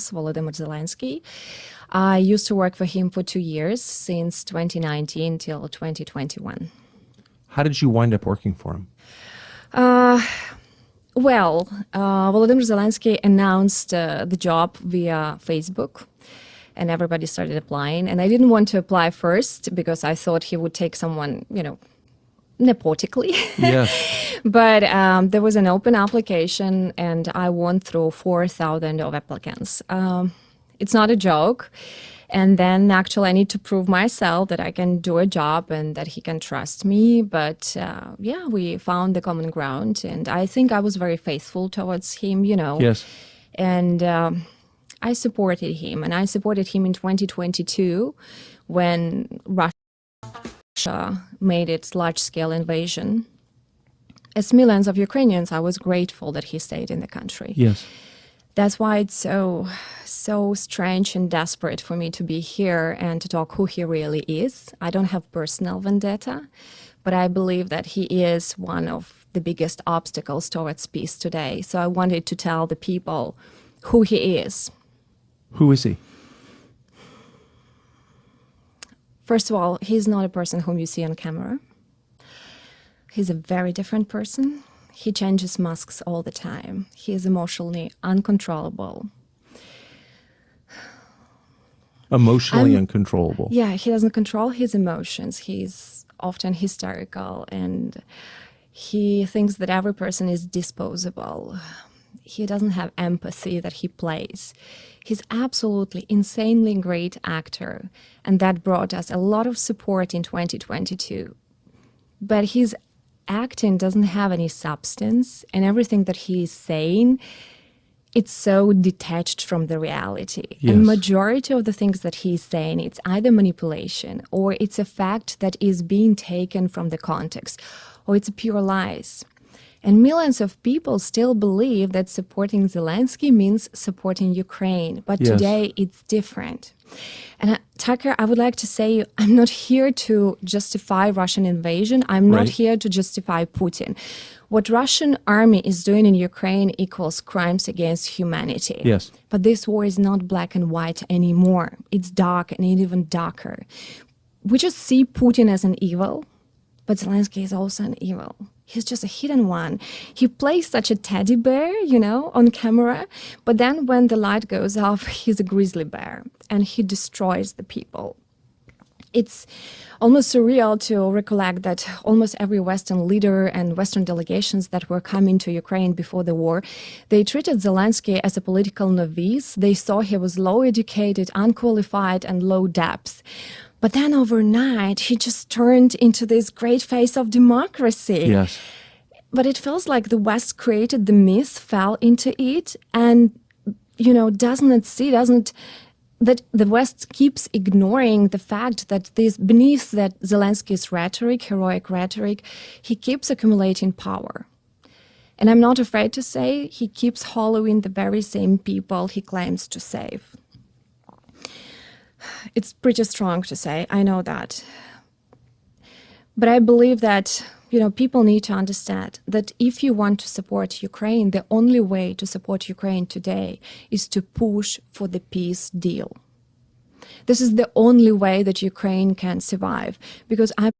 Volodymyr Zelensky. I used to work for him for 2 years, since 2019 till 2021. How did you wind up working for him? Volodymyr Zelensky announced the job via Facebook, and everybody started applying. And I didn't want to apply first because I thought he would take someone, nepotically. Yes. But there was an open application, and I went through 4,000 of applicants. It's not a joke. And then actually I need to prove myself that I can do a job and that he can trust me. But we found the common ground, and I think I was very faithful towards him, Yes. And I supported him, and I supported him in 2022 when Russia made its large-scale invasion. As millions of Ukrainians, I was grateful that he stayed in the country. Yes. That's why it's so strange and desperate for me to be here and to talk who he really is. I don't have personal vendetta, but I believe that he is one of the biggest obstacles towards peace today. So I wanted to tell the people who he is. Who is he? First of all, he's not a person whom you see on camera. He's a very different person. He changes masks all the time. He is emotionally uncontrollable. Emotionally uncontrollable. Yeah, he doesn't control his emotions. He's often hysterical, and he thinks that every person is disposable. He doesn't have empathy that he plays. He's absolutely insanely great actor, and that brought us a lot of support in 2022. But his acting doesn't have any substance, and everything that he is saying, it's so detached from the reality. Yes. And majority of the things that he's saying, it's either manipulation, or it's a fact that is being taken from the context, or it's pure lies. And millions of people still believe that supporting Zelensky means supporting Ukraine. But Yes. today it's different. And Tucker, I would like to say, I'm not here to justify Russian invasion. I'm not Right. here to justify Putin. What Russian army is doing in Ukraine equals crimes against humanity. Yes. But this war is not black and white anymore. It's dark and even darker. We just see Putin as an evil, but Zelensky is also an evil. He's just a hidden one. He plays such a teddy bear, on camera, but then when the light goes off, he's a grizzly bear, and he destroys the people. It's almost surreal to recollect that almost every Western leader and Western delegations that were coming to Ukraine before the war, they treated Zelensky as a political novice. They saw he was low-educated, unqualified, and low depth. But then overnight, he just turned into this great face of democracy. Yes. But it feels like the West created the myth, fell into it, and, that the West keeps ignoring the fact that beneath that Zelensky's rhetoric, heroic rhetoric, he keeps accumulating power. And I'm not afraid to say he keeps hollowing the very same people he claims to save. It's pretty strong to say, I know that. But I believe that, people need to understand that if you want to support Ukraine, the only way to support Ukraine today is to push for the peace deal. This is the only way that Ukraine can survive, because I